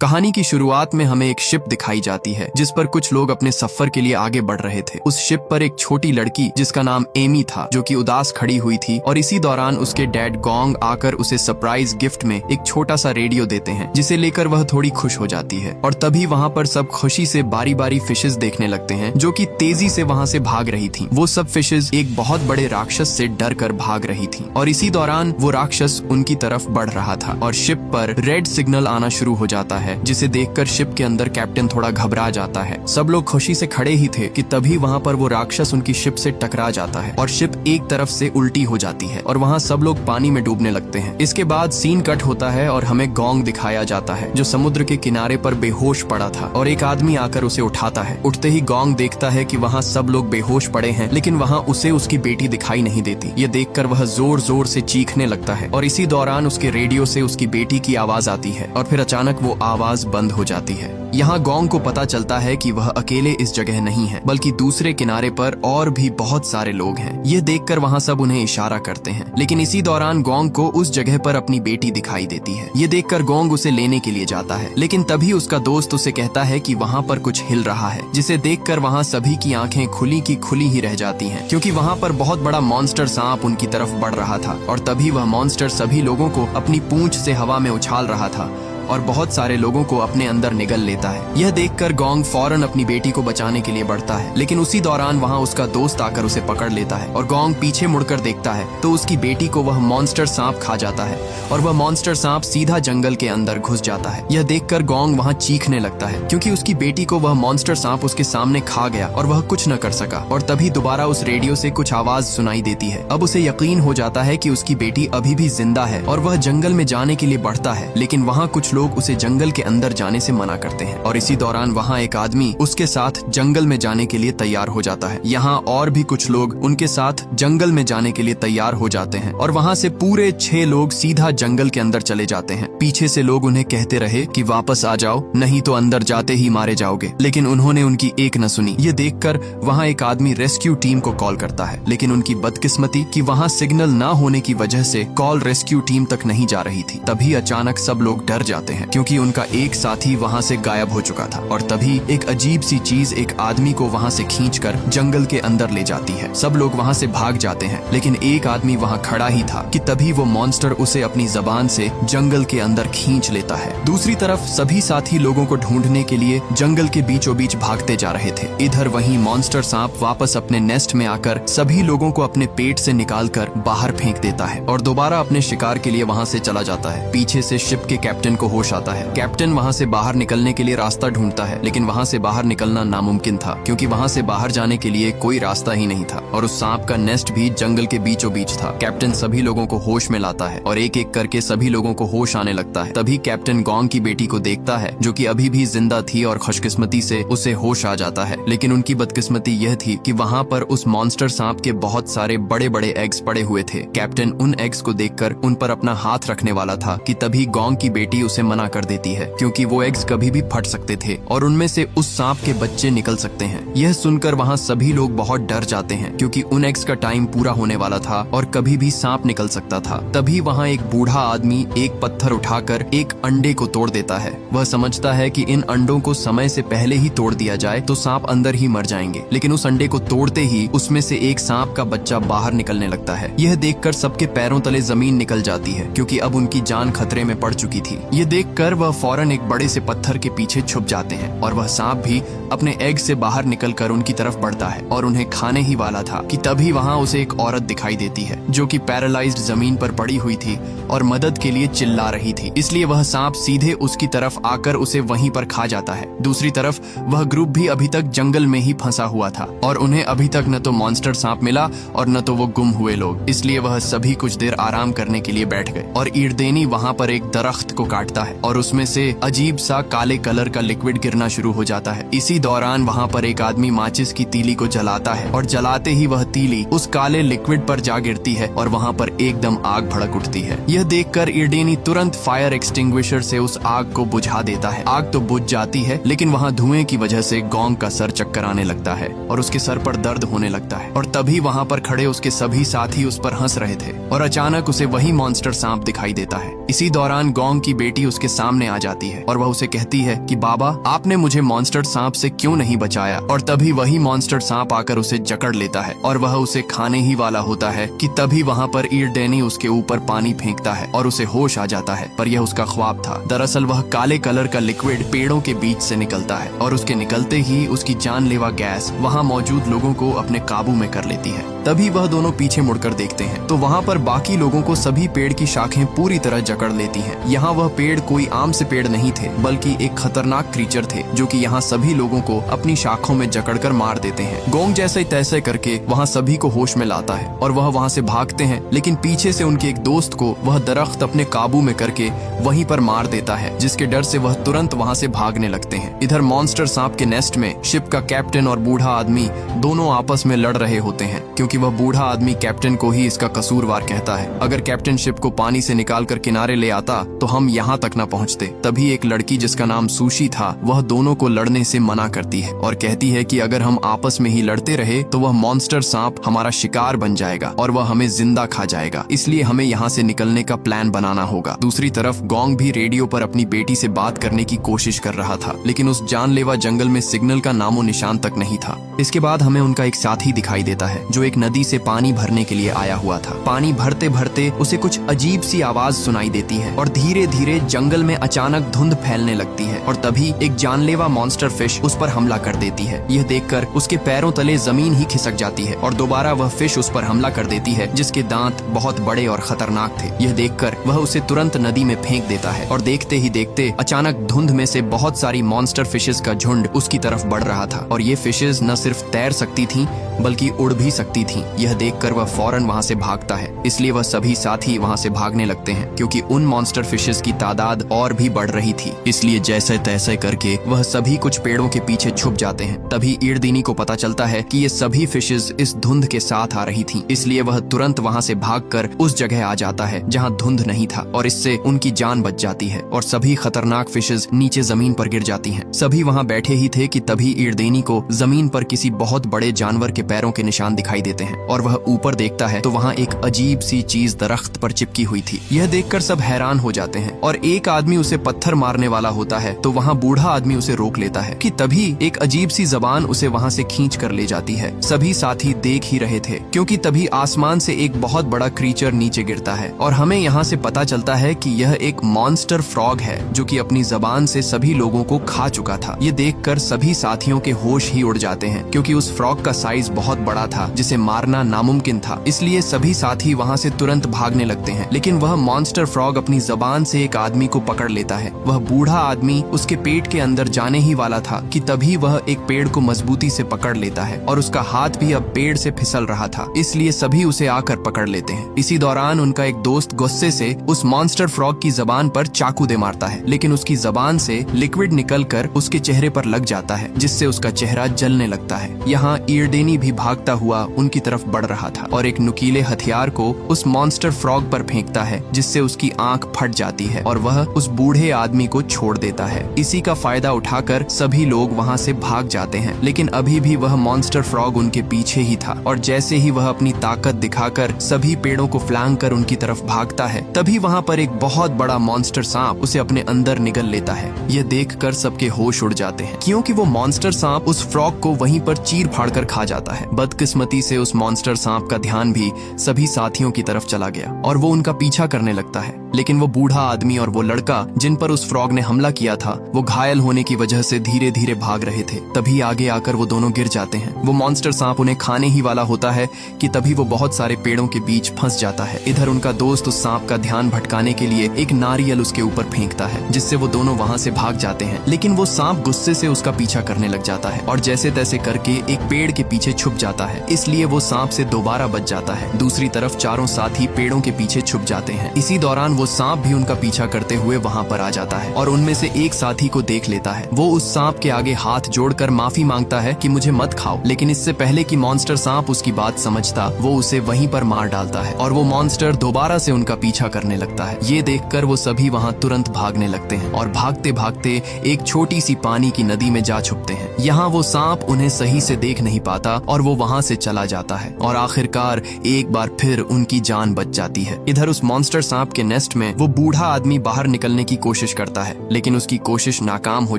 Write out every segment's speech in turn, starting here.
कहानी की शुरुआत में हमें एक शिप दिखाई जाती है जिस पर कुछ लोग अपने सफर के लिए आगे बढ़ रहे थे। उस शिप पर एक छोटी लड़की जिसका नाम एमी था जो कि उदास खड़ी हुई थी और इसी दौरान उसके डैड गोंग आकर उसे सरप्राइज गिफ्ट में एक छोटा सा रेडियो देते हैं जिसे लेकर वह थोड़ी खुश हो जाती है। और तभी वहाँ पर सब खुशी से बारी बारी फिशेस देखने लगते हैं जो कि तेजी से वहाँ से भाग रही थी। वो सब फिशेस एक बहुत बड़े राक्षस से डर कर भाग रही थी और इसी दौरान वो राक्षस उनकी तरफ बढ़ रहा था और शिप पर रेड सिग्नल आना शुरू हो जाता है जिसे देखकर शिप के अंदर कैप्टन थोड़ा घबरा जाता है। सब लोग खुशी से खड़े ही थे कि तभी वहाँ पर वो राक्षस उनकी शिप से टकरा जाता है और शिप एक तरफ से उल्टी हो जाती है और वहाँ सब लोग पानी में डूबने लगते हैं। इसके बाद सीन कट होता है और हमें गोंग दिखाया जाता है जो समुद्र के किनारे पर बेहोश पड़ा था और एक आदमी आकर उसे उठाता है। उठते ही गोंग देखता है कि वहाँ सब लोग बेहोश पड़े हैं लेकिन वहाँ उसे उसकी बेटी दिखाई नहीं देती। ये देखकर वह जोर जोर से चीखने लगता है और इसी दौरान उसके रेडियो से उसकी बेटी की आवाज आती है और फिर अचानक वो आवाज बंद हो जाती है। यहाँ गोंग को पता चलता है कि वह अकेले इस जगह नहीं है बल्कि दूसरे किनारे पर और भी बहुत सारे लोग हैं। ये देखकर वहाँ सब उन्हें इशारा करते हैं लेकिन इसी दौरान गोंग को उस जगह पर अपनी बेटी दिखाई देती है। ये देखकर गोंग उसे लेने के लिए जाता है लेकिन तभी उसका दोस्त उसे कहता है कि वहाँ पर कुछ हिल रहा है जिसे देखकर वहाँ सभी की आंखें खुली की खुली ही रह जाती हैं क्योंकि वहाँ पर बहुत बड़ा मॉन्स्टर सांप उनकी तरफ बढ़ रहा था और तभी वह मॉन्स्टर सभी लोगों को अपनी पूंछ से हवा में उछाल रहा था और बहुत सारे लोगों को अपने अंदर निगल लेता है। यह देखकर गोंग फौरन अपनी बेटी को बचाने के लिए बढ़ता है लेकिन उसी दौरान वहाँ उसका दोस्त आकर उसे पकड़ लेता है और गोंग पीछे मुड़कर देखता है तो उसकी बेटी को वह मॉन्स्टर सांप खा जाता है और वह मॉन्स्टर सांप सीधा जंगल के अंदर घुस जाता है। यह देखकर गोंग वहाँ चीखने लगता है क्योंकि उसकी बेटी को वह मॉन्स्टर सांप उसके सामने खा गया और वह कुछ न कर सका। और तभी दोबारा उस रेडियो से कुछ आवाज सुनाई देती है। अब उसे यकीन हो जाता है कि उसकी बेटी अभी भी जिंदा है और वह जंगल में जाने के लिए बढ़ता है लेकिन वहाँ कुछ लोग उसे जंगल के अंदर जाने से मना करते हैं और इसी दौरान वहाँ एक आदमी उसके साथ जंगल में जाने के लिए तैयार हो जाता है। यहाँ और भी कुछ लोग उनके साथ जंगल में जाने के लिए तैयार हो जाते हैं और वहाँ से पूरे 6 लोग सीधा जंगल के अंदर चले जाते हैं। पीछे से लोग उन्हें कहते रहे कि वापस आ जाओ नहीं तो अंदर जाते ही मारे जाओगे लेकिन उन्होंने उनकी एक न सुनी। ये देखकर वहाँ एक आदमी रेस्क्यू टीम को कॉल करता है लेकिन उनकी बदकिस्मती कि वहाँ सिग्नल न होने की वजह से कॉल रेस्क्यू टीम तक नहीं जा रही थी। तभी अचानक सब लोग डर जाते हैं क्योंकि उनका एक साथी वहाँ से गायब हो चुका था और तभी एक अजीब सी चीज एक आदमी को वहाँ से खींचकर जंगल के अंदर ले जाती है। सब लोग वहाँ से भाग जाते हैं लेकिन एक आदमी वहाँ खड़ा ही था कि तभी वो मॉन्स्टर उसे अपनी जबान से जंगल के अंदर खींच लेता है। दूसरी तरफ सभी साथी लोगों को ढूंढने के लिए जंगल के बीचों बीच भागते जा रहे थे। इधर वहीं मॉन्स्टर सांप वापस अपने नेस्ट में आकर सभी लोगों को अपने पेट से निकालकर बाहर फेंक देता है और दोबारा अपने शिकार के लिए वहाँ से चला जाता है। पीछे से शिप के कैप्टन को होश आता है। कैप्टन वहाँ से बाहर निकलने के लिए रास्ता ढूंढता है लेकिन वहाँ से बाहर निकलना नामुमकिन था क्योंकि वहाँ से बाहर जाने के लिए कोई रास्ता ही नहीं था और उस सांप का नेस्ट भी जंगल के बीचों बीच था। कैप्टन सभी लोगों को होश में लाता है और एक एक करके सभी लोगों को होश आने लगता है। तभी कैप्टन गोंग की बेटी को देखता है जो कि अभी भी जिंदा थी और खुशकिस्मती से उसे होश आ जाता है लेकिन उनकी बदकिस्मती यह थी कि वहाँ पर उस मॉन्स्टर सांप के बहुत सारे बड़े बड़े एग्स पड़े हुए थे। कैप्टन उन एग्स को देखकर उन पर अपना हाथ रखने वाला था कि तभी गोंग की बेटी उसे मना कर देती है क्योंकि वो एग्स कभी भी फट सकते थे और उनमें से उस सांप के बच्चे निकल सकते हैं। यह सुनकर वहाँ सभी लोग बहुत डर जाते हैं क्योंकि उन एग्स का टाइम पूरा होने वाला था और कभी भी सांप निकल सकता था। तभी वहाँ एक बूढ़ा आदमी एक पत्थर उठाकर एक अंडे को तोड़ देता है। वह समझता है कि इन अंडों को समय से पहले ही तोड़ दिया जाए तो सांप अंदर ही मर जाएंगे लेकिन उस अंडे को तोड़ते ही उसमें से एक सांप का बच्चा बाहर निकलने लगता है। यह देखकर सबके पैरों तले जमीन निकल जाती है क्योंकि अब उनकी जान खतरे में पड़ चुकी थी। ये देखकर वह फौरन एक बड़े से पत्थर के पीछे छुप जाते हैं और वह सांप भी अपने एग से बाहर निकलकर उनकी तरफ बढ़ता है और उन्हें खाने ही वाला था कि तभी वहाँ उसे एक औरत दिखाई देती है जो कि पैरालाइज्ड जमीन पर पड़ी हुई थी और मदद के लिए चिल्ला रही थी। इसलिए वह सांप सीधे उसकी तरफ आकर उसे वहीं पर खा जाता है। दूसरी तरफ वह ग्रुप भी अभी तक जंगल में ही फंसा हुआ था और उन्हें अभी तक न तो मॉन्स्टर सांप मिला और न तो वो गुम हुए लोग। इसलिए वह सभी कुछ देर आराम करने के लिए बैठ गए और ईरदेनी वहाँ पर एक दरख्त को काटता है और उसमें से अजीब सा काले कलर का लिक्विड गिरना शुरू हो जाता है। इसी दौरान वहाँ पर एक आदमी माचिस की तीली को जलाता है और जलाते ही वह तीली उस काले लिक्विड पर जा गिरती है और वहाँ पर एकदम आग भड़क उठती है। यह देखकर ईरडेनी तुरंत फायर एक्सटिंग्विशर से उस आग को बुझा देता है। आग तो बुझ जाती है लेकिन वहाँ धुएं की वजह से गोंग का सर चक्कर आने लगता है और उसके सर पर दर्द होने लगता है और तभी वहाँ पर खड़े उसके सभी साथी उस पर हंस रहे थे और अचानक उसे वही मॉन्स्टर सांप दिखाई देता है। इसी दौरान गोंग की बेटी उसके सामने आ जाती है और वह उसे कहती है कि बाबा, आपने मुझे मॉन्स्टर सांप से क्यों नहीं बचाया। और तभी वही मॉन्स्टर सांप आकर उसे जकड़ लेता है और वह उसे खाने ही वाला होता है कि तभी वहाँ पर ईरडेनी उसके ऊपर पानी फेंकता है और उसे होश आ जाता है। पर यह उसका ख्वाब था। दरअसल वह काले कलर का लिक्विड पेड़ों के बीच से निकलता है और उसके निकलते ही उसकी जानलेवा गैस वहाँ मौजूद लोगों को अपने काबू में कर लेती है। तभी वह दोनों पीछे मुड़कर देखते हैं तो वहाँ पर बाकी लोगों को सभी पेड़ की शाखें पूरी तरह जकड़ लेती हैं। यहाँ वह पेड़ कोई आम से पेड़ नहीं थे, बल्कि एक खतरनाक क्रीचर थे जो कि यहाँ सभी लोगों को अपनी शाखों में जकड़कर मार देते हैं। गोंग जैसे तैसे करके वहाँ सभी को होश में लाता है और वह वहाँ से भागते हैं, लेकिन पीछे से उनके एक दोस्त को वह दरख्त अपने काबू में करके वहीं पर मार देता है, जिसके डर से वह तुरंत वहाँ से भागने लगते हैं। इधर मॉन्स्टर सांप के नेस्ट में शिप का कैप्टन और बूढ़ा आदमी दोनों आपस में लड़ रहे होते हैं, क्योंकि वह बूढ़ा आदमी कैप्टन को ही इसका कसूरवार कहता है। अगर कैप्टन शिप को पानी से निकालकर किनारे ले आता तो हम यहाँ तक न पहुँचते। तभी एक लड़की जिसका नाम सुशी था वह दोनों को लड़ने से मना करती है और कहती है कि अगर हम आपस में ही लड़ते रहे तो वह मॉन्स्टर सांप हमारा शिकार बन जाएगा और वह हमें जिंदा खा जाएगा, इसलिए हमें यहाँ से निकलने का प्लान बनाना होगा। दूसरी तरफ गोंग भी रेडियो पर अपनी बेटी से बात करने की कोशिश कर रहा था, लेकिन उस जानलेवा जंगल में सिग्नल का नामो निशान तक नहीं था। इसके बाद हमें उनका एक साथी दिखाई देता है जो एक नदी से पानी भरने के लिए आया हुआ था। पानी भरते भरते उसे कुछ अजीब सी आवाज सुनाई देती है और धीरे धीरे जंगल में अचानक धुंध फैलने लगती है और तभी एक जानलेवा मॉन्स्टर फिश उस पर हमला कर देती है। यह देखकर उसके पैरों तले जमीन ही खिसक जाती है और दोबारा वह फिश उस पर हमला कर देती है, जिसके दांत बहुत बड़े और खतरनाक थे। यह देखकर वह उसे तुरंत नदी में फेंक देता है और देखते ही देखते अचानक धुंध में से बहुत सारी मॉन्स्टर फिशेस का झुंड उसकी तरफ बढ़ रहा था और ये फिशेस न सिर्फ तैर सकती थीं बल्कि उड़ भी सकती थीं। यह देखकर वह फौरन वहां से भागता है, इसलिए वह सभी साथी वहां से भागने लगते हैं, क्योंकि उन मॉन्स्टर फिशेस की तादाद और भी बढ़ रही थी। इसलिए जैसे तैसे करके वह सभी कुछ पेड़ों के पीछे छुप जाते हैं। तभी ईरडेनी को पता चलता है कि ये सभी फिशेस इस धुंध के साथ आ रही थीं, इसलिए वह तुरंत वहां से भागकर उस जगह आ जाता है जहां धुंध नहीं था और इससे उनकी जान बच जाती है और सभी खतरनाक फिशेस नीचे जमीन पर गिर जाती हैं। सभी वहां बैठे ही थे कि तभी ईरडेनी को जमीन पर किसी बहुत बड़े जानवर के पैरों के निशान दिखाई देते हैं और वह ऊपर देखता है तो वहाँ एक अजीब सी चीज दरख्त पर चिपकी हुई थी। यह देखकर सब हैरान हो जाते हैं और एक आदमी उसे पत्थर मारने वाला होता है तो वहाँ बूढ़ा आदमी उसे रोक लेता है कि तभी एक अजीब सी जबान उसे वहाँ से खींच कर ले जाती है। सभी साथी देख ही रहे थे क्योंकि तभी आसमान से एक बहुत बड़ा क्रीचर नीचे गिरता है और हमें यहाँ से पता चलता है कि यह एक मॉन्स्टर फ्रॉग है जो कि अपनी जबान से सभी लोगों को खा चुका था। ये देखकर सभी साथियों के होश ही उड़ जाते हैं क्योंकि उस फ्रॉग का साइज बहुत बड़ा था जिसे मारना नामुमकिन था। इसलिए सभी साथी वहाँ से तुरंत भागने लगते हैं, लेकिन वह मॉन्स्टर फ्रॉग अपनी जबान से एक आदमी को पकड़ लेता है। वह बूढ़ा आदमी उसके पेट के अंदर जाने ही वाला था कि तभी वह एक पेड़ को मजबूती से पकड़ लेता है और उसका हाथ भी अब पेड़ से फिसल रहा था, इसलिए सभी उसे आकर पकड़ लेते हैं। इसी दौरान उनका एक दोस्त गुस्से से उस मॉन्स्टर फ्रॉग की जबान पर चाकू दे मारता है, लेकिन उसकी जबान से लिक्विड निकलकर उसके चेहरे पर लग जाता है जिससे उसका चेहरा जलने लगता है। यहाँ ईरडेनी भी भागता हुआ उनकी तरफ बढ़ रहा था और एक नुकीले हथियार को उस मॉन्स्टर फ्रॉग पर फेंकता है जिससे उसकी आंख फट जाती है और वह उस बूढ़े आदमी को छोड़ देता है। इसी का फायदा उठाकर सभी लोग वहां से भाग जाते हैं, लेकिन अभी भी वह मॉन्स्टर फ्रॉग उनके पीछे ही था और जैसे ही वह अपनी ताकत दिखाकर सभी पेड़ों को फ्लांग कर उनकी तरफ भागता है तभी वहां पर एक बहुत बड़ा मॉन्स्टर सांप उसे अपने अंदर निगल लेता है। यह देखकर सबके होश उड़ जाते हैं क्योंकि वो मॉन्स्टर सांप उस फ्रॉग को वहीं पर चीर फाड़ कर खा जाता है। बदकिस्मती से उस मॉन्स्टर सांप का ध्यान भी सभी साथियों की तरफ चला गया और वो उनका पीछा करने लगता है, लेकिन वो बूढ़ा आदमी और वो लड़का जिन पर उस फ्रॉग ने हमला किया था वो घायल होने की वजह से धीरे धीरे भाग रहे थे। तभी आगे आकर वो दोनों गिर जाते हैं। वो मॉन्स्टर सांप उन्हें खाने ही वाला होता है कि तभी वो बहुत सारे पेड़ों के बीच फंस जाता है। इधर उनका दोस्त उस सांप का ध्यान भटकाने के लिए एक नारियल उसके ऊपर फेंकता है जिससे वो दोनों वहाँ से भाग जाते हैं, लेकिन वो सांप गुस्से से उसका पीछा करने लग जाता है और जैसे तैसे करके एक पेड़ के पीछे छुप जाता है, इसलिए वो सांप से दोबारा बच जाता है। दूसरी तरफ चारों साथी पेड़ों के पीछे छुप जाते हैं। इसी दौरान वो सांप भी उनका पीछा करते हुए वहाँ पर आ जाता है और उनमें से एक साथी को देख लेता है। वो उस सांप के आगे हाथ जोड़कर माफी मांगता है कि मुझे मत खाओ, लेकिन इससे पहले कि मॉन्स्टर सांप उसकी बात समझता वो उसे वहीं पर मार डालता है और वो मॉन्स्टर दोबारा से उनका पीछा करने लगता है। ये देखकर वो सभी वहाँ तुरंत भागने लगते हैं और भागते भागते एक छोटी सी पानी की नदी में जा छुपते हैं। यहाँ वो सांप उन्हें सही से देख नहीं पाता और वो वहाँ से चला जाता है और आखिरकार एक बार फिर उनकी जान बच जाती है। इधर उस मॉन्स्टर सांप के नेस्ट में वो बूढ़ा आदमी बाहर निकलने की कोशिश करता है, लेकिन उसकी कोशिश नाकाम हो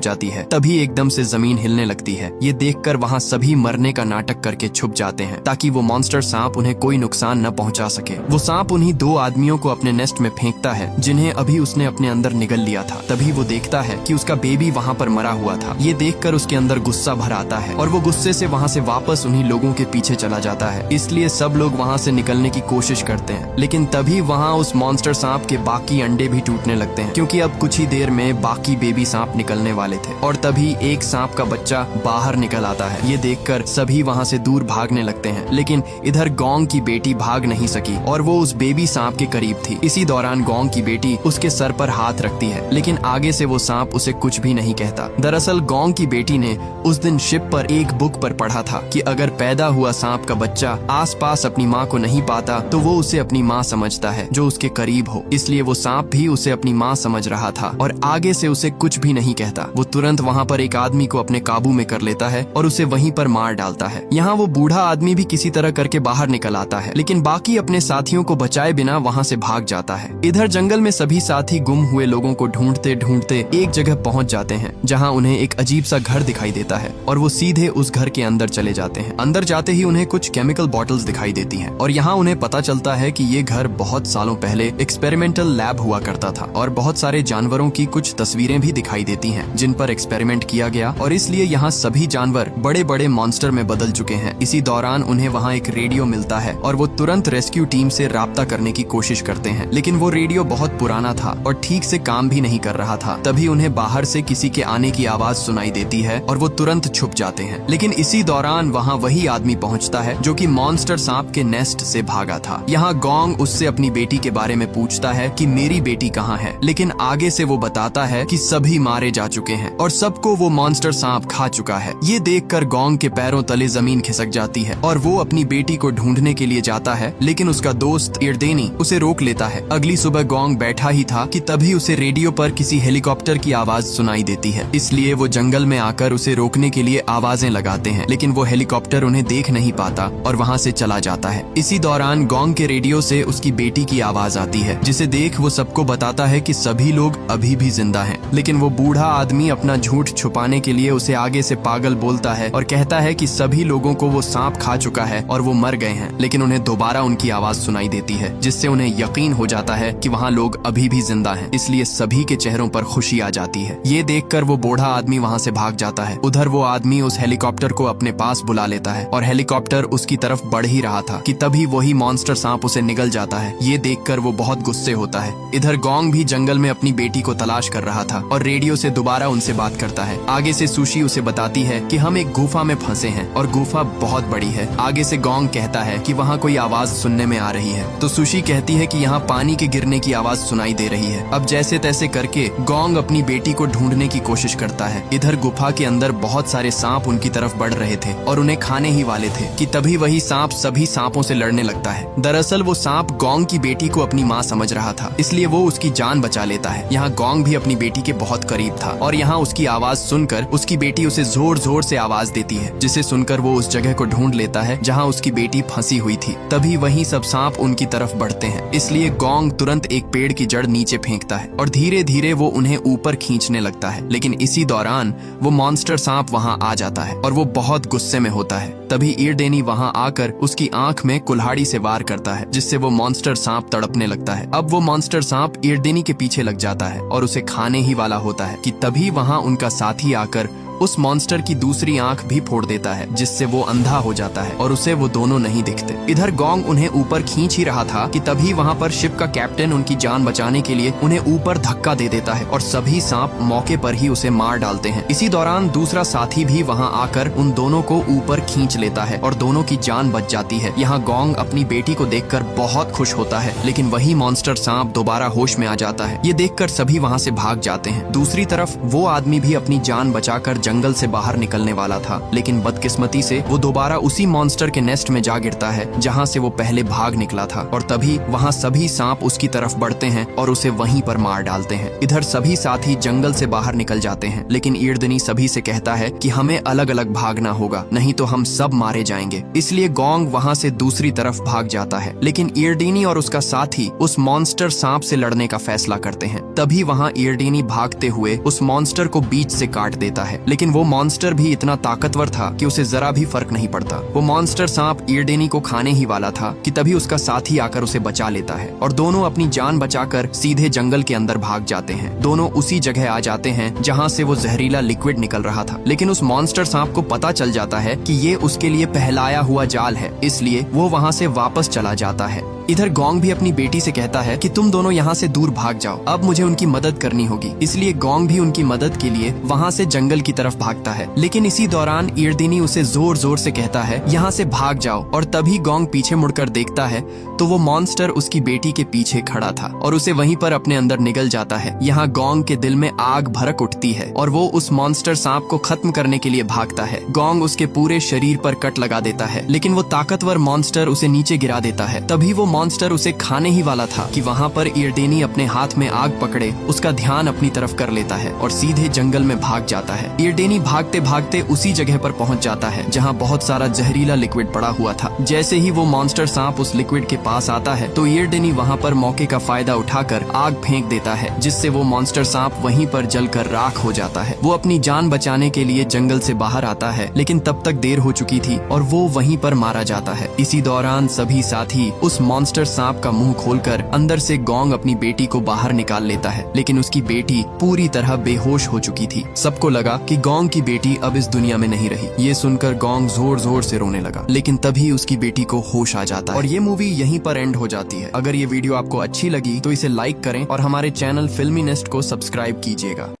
जाती है। तभी एकदम से जमीन हिलने लगती है। ये देखकर वहाँ सभी मरने का नाटक करके छुप जाते हैं ताकि वो मॉन्स्टर सांप उन्हें कोई नुकसान न पहुंचा सके। वो सांप उन्हीं 2 आदमियों को अपने नेस्ट में फेंकता है जिन्हें अभी उसने अपने अंदर निगल लिया था। तभी वो देखता है कि उसका बेबी वहाँ पर मरा हुआ था। ये देखकर उसके अंदर गुस्सा भर आता है और वो गुस्से से वहाँ से वापस उन्हीं लोगों के पीछे चला जाता है। इसलिए सब लोग वहाँ से निकलने की कोशिश करते हैं, लेकिन तभी वहाँ उस मॉन्स्टर सांप के बाकी अंडे भी टूटने लगते हैं, क्योंकि अब कुछ ही देर में बाकी बेबी सांप निकलने वाले थे। और तभी एक सांप का बच्चा बाहर निकल आता है। ये देखकर सभी वहाँ से दूर भागने लगते हैं, लेकिन इधर गोंग की बेटी भाग नहीं सकी और वो उस बेबी सांप के करीब थी। इसी दौरान गोंग की बेटी उसके सर पर हाथ रखती है, लेकिन आगे से वो सांप उसे कुछ भी नहीं कहता। दरअसल गोंग की बेटी ने उस दिन शिप पर एक बुक पर पढ़ा था कि अगर पैदा हुआ सांप का बच्चा आसपास अपनी माँ को नहीं पाता तो वो उसे अपनी माँ समझता है जो उसके करीब हो। इसलिए वो सांप भी उसे अपनी माँ समझ रहा था और आगे से उसे कुछ भी नहीं कहता। वो तुरंत वहाँ पर एक आदमी को अपने काबू में कर लेता है और उसे वहीं पर मार डालता है। यहाँ वो बूढ़ा आदमी भी किसी तरह करके बाहर निकल आता है, लेकिन बाकी अपने साथियों को बचाए बिना वहाँ से भाग जाता है। इधर जंगल में सभी साथी गुम हुए लोगों को ढूंढते ढूंढते एक जगह पहुँच जाते हैं जहाँ उन्हें एक अजीब सा घर दिखाई देता है और वो सीधे उस घर के अंदर चले जाते हैं। अंदर जाते ही उन्हें कुछ केमिकल बॉटल्स दिखाई देती हैं और यहाँ उन्हें पता चलता है कि ये घर बहुत सालों पहले एक्सपेरिमेंटल लैब हुआ करता था और बहुत सारे जानवरों की कुछ तस्वीरें भी दिखाई देती हैं जिन पर एक्सपेरिमेंट किया गया और इसलिए यहाँ सभी जानवर बड़े बड़े मॉन्स्टर में बदल चुके हैं। इसी दौरान उन्हें वहाँ एक रेडियो मिलता है और वो तुरंत रेस्क्यू टीम से राब्ता करने की कोशिश करते हैं, लेकिन वो रेडियो बहुत पुराना था और ठीक से काम भी नहीं कर रहा था। तभी उन्हें बाहर से किसी के आने की आवाज सुनाई देती है और वो तुरंत छुप जाते हैं, लेकिन इसी दौरान वहाँ वही आदमी पहुँचता है जो कि मॉन्स्टर सांप के नेस्ट से भागा था। यहाँ गोंग उससे अपनी बेटी के बारे में पूछता है कि मेरी बेटी कहाँ है, लेकिन आगे से वो बताता है कि सभी मारे जा चुके हैं और सबको वो मॉन्स्टर सांप खा चुका है। ये देखकर गोंग के पैरों तले जमीन खिसक जाती है और वो अपनी बेटी को ढूंढने के लिए जाता है, लेकिन उसका दोस्त इर्देनी उसे रोक लेता है। अगली सुबह गोंग बैठा ही था कि तभी उसे रेडियो पर किसी हेलीकॉप्टर की आवाज सुनाई देती है। इसलिए वो जंगल में आकर उसे रोकने के लिए आवाजें लगाते हैं, लेकिन वो हेलीकॉप्टर उन्हें देख नहीं पाता और वहाँ से चला जाता है। इसी दौरान गोंग के रेडियो से उसकी बेटी की आवाज आती है, जिसे देख वो सबको बताता है कि सभी लोग अभी भी जिंदा हैं। लेकिन वो बूढ़ा आदमी अपना झूठ छुपाने के लिए उसे आगे से पागल बोलता है और कहता है कि सभी लोगों को वो सांप खा चुका है और वो मर गए हैं, लेकिन उन्हें दोबारा उनकी आवाज सुनाई देती है, जिससे उन्हें यकीन हो जाता है कि वहाँ लोग अभी भी जिंदा हैं। इसलिए सभी के चेहरों पर खुशी आ जाती है। ये देखकर वो बूढ़ा आदमी वहाँ से भाग जाता है। उधर वो आदमी उस हेलीकॉप्टर को अपने पास बुला लेता है और हेलीकॉप्टर उसकी तरफ बढ़ ही रहा था कि तभी वही मॉन्स्टर सांप उसे निगल जाता है। ये देखकर वो बहुत गुस्से होता है। इधर गोंग भी जंगल में अपनी बेटी को तलाश कर रहा था और रेडियो से दोबारा उनसे बात करता है। आगे से सुशी उसे बताती है कि हम एक गुफा में फंसे हैं और गुफा बहुत बड़ी है। आगे से गोंग कहता है कि वहाँ कोई आवाज सुनने में आ रही है, तो सुशी कहती है कि यहाँ पानी के गिरने की आवाज सुनाई दे रही है। अब जैसे तैसे करके गोंग अपनी बेटी को ढूंढने की कोशिश करता है। इधर गुफा के अंदर बहुत सारे सांप उनकी तरफ बढ़ रहे थे और उन्हें खाने ही वाले थे कि तभी वही सांप सभी सांपों से लड़ने लगता है। दरअसल वो सांप गोंग की बेटी को अपनी माँ समझ रहा था, इसलिए वो उसकी जान बचा लेता है। यहाँ गोंग भी अपनी बेटी के बहुत करीब था और यहाँ उसकी आवाज सुनकर उसकी बेटी उसे जोर जोर से आवाज देती है, जिसे सुनकर वो उस जगह को ढूंढ लेता है जहाँ उसकी बेटी फंसी हुई थी। तभी वही सब सांप उनकी तरफ बढ़ते हैं, इसलिए गोंग तुरंत एक पेड़ की जड़ नीचे फेंकता है और धीरे धीरे वो उन्हें ऊपर खींचने लगता है। लेकिन इसी दौरान वो मॉन्स्टर सांप वहाँ आ जाता है और वो बहुत गुस्से में होता है। तभी इर्देनी वहाँ आकर उसकी आंख में कुल्हाड़ी से वार करता है, जिससे वो मॉन्स्टर सांप तड़पने लगता है। अब वो मॉन्स्टर सांप इर्देनी के पीछे लग जाता है और उसे खाने ही वाला होता है कि तभी वहाँ उनका साथी आकर उस मॉन्स्टर की दूसरी आंख भी फोड़ देता है, जिससे वो अंधा हो जाता है और उसे वो दोनों नहीं दिखते। इधर गोंग उन्हें ऊपर खींच ही रहा था कि तभी वहाँ पर शिप का कैप्टन उनकी जान बचाने के लिए उन्हें ऊपर धक्का दे देता है और सभी सांप मौके पर ही उसे मार डालते हैं। इसी दौरान दूसरा साथी भी वहाँ आकर उन दोनों को ऊपर खींच लेता है और दोनों की जान बच जाती है। यहाँ गोंग अपनी बेटी को देखकर बहुत खुश होता है, लेकिन वही मॉन्स्टर सांप दोबारा होश में आ जाता है। ये देखकर सभी वहाँ से भाग जाते हैं। दूसरी तरफ वो आदमी भी अपनी जान बचाकर जंगल से बाहर निकलने वाला था, लेकिन बदकिस्मती से वो दोबारा उसी मॉन्स्टर के नेस्ट में जा गिरता है जहाँ से वो पहले भाग निकला था। और तभी वहाँ सभी सांप उसकी तरफ बढ़ते हैं और उसे वहीं पर मार डालते हैं। इधर सभी साथी जंगल से बाहर निकल जाते हैं, लेकिन ईरदनी सभी से कहता है कि हमें अलग अलग भागना होगा, नहीं तो हम सब मारे जाएंगे। इसलिए गोंग वहाँ से दूसरी तरफ भाग जाता है, लेकिन ईरडीनी और उसका साथी उस मॉन्स्टर सांप से लड़ने का फैसला करते हैं। तभी वहाँ ईरडीनी भागते हुए उस मॉन्स्टर को बीच से काट देता है, लेकिन वो मॉन्स्टर भी इतना ताकतवर था कि उसे जरा भी फर्क नहीं पड़ता। वो मॉन्स्टर सांप ईरडीनी को खाने ही वाला था कि तभी उसका साथी आकर उसे बचा लेता है और दोनों अपनी जान बचाकर सीधे जंगल के अंदर भाग जाते हैं। दोनों उसी जगह आ जाते हैं जहाँ से वो जहरीला लिक्विड निकल रहा था, लेकिन उस मॉन्स्टर सांप को पता चल जाता है कि ये उसके लिए पहलाया हुआ जाल है, इसलिए वो वहाँ से वापस चला जाता है। इधर गोंग भी अपनी बेटी से कहता है कि तुम दोनों यहाँ से दूर भाग जाओ, अब मुझे उनकी मदद करनी होगी। इसलिए गोंग भी उनकी मदद के लिए वहाँ से जंगल की तरफ भागता है, लेकिन इसी दौरान ईरदनी उसे जोर जोर से कहता है यहाँ से भाग जाओ। और तभी गोंग पीछे मुड़कर देखता है तो वो मॉन्स्टर उसकी बेटी के पीछे खड़ा था और उसे वहीं पर अपने अंदर निगल जाता है। यहाँ गोंग के दिल में आग भड़क उठती है और वो उस मॉन्स्टर सांप को खत्म करने के लिए भागता है। गोंग उसके पूरे शरीर पर कट लगा देता है, लेकिन वो ताकतवर मॉन्स्टर उसे नीचे गिरा देता है। तभी वो मॉन्स्टर उसे खाने ही वाला था कि वहाँ पर ईरडेनी अपने हाथ में आग पकड़े उसका ध्यान अपनी तरफ कर लेता है और सीधे जंगल में भाग जाता है। ईरडेनी भागते भागते उसी जगह पर पहुँच जाता है जहाँ बहुत सारा जहरीला लिक्विड पड़ा हुआ था। जैसे ही वो मॉन्स्टर सांप उस लिक्विड के पास आता है तो ईरडेनी वहाँ पर मौके का फायदा उठाकर आग फेंक देता है, जिससे वो मॉन्स्टर सांप वहीं पर जलकर राख हो जाता है। वो अपनी जान बचाने के लिए जंगल से बाहर आता है, लेकिन तब तक देर हो चुकी थी और वो वहीं पर मारा जाता है। इसी दौरान सभी साथी उस मॉन्स्टर सांप का मुंह खोलकर अंदर से गोंग अपनी बेटी को बाहर निकाल लेता है, लेकिन उसकी बेटी पूरी तरह बेहोश हो चुकी थी। सबको लगा कि गोंग की बेटी अब इस दुनिया में नहीं रही। ये सुनकर गोंग जोर जोर से रोने लगा, लेकिन तभी उसकी बेटी को होश आ जाता है और ये मूवी यहीं पर एंड हो जाती है। अगर ये वीडियो आपको अच्छी लगी तो इसे लाइक करें और हमारे चैनल फिल्मी नेस्ट को सब्सक्राइब कीजिएगा।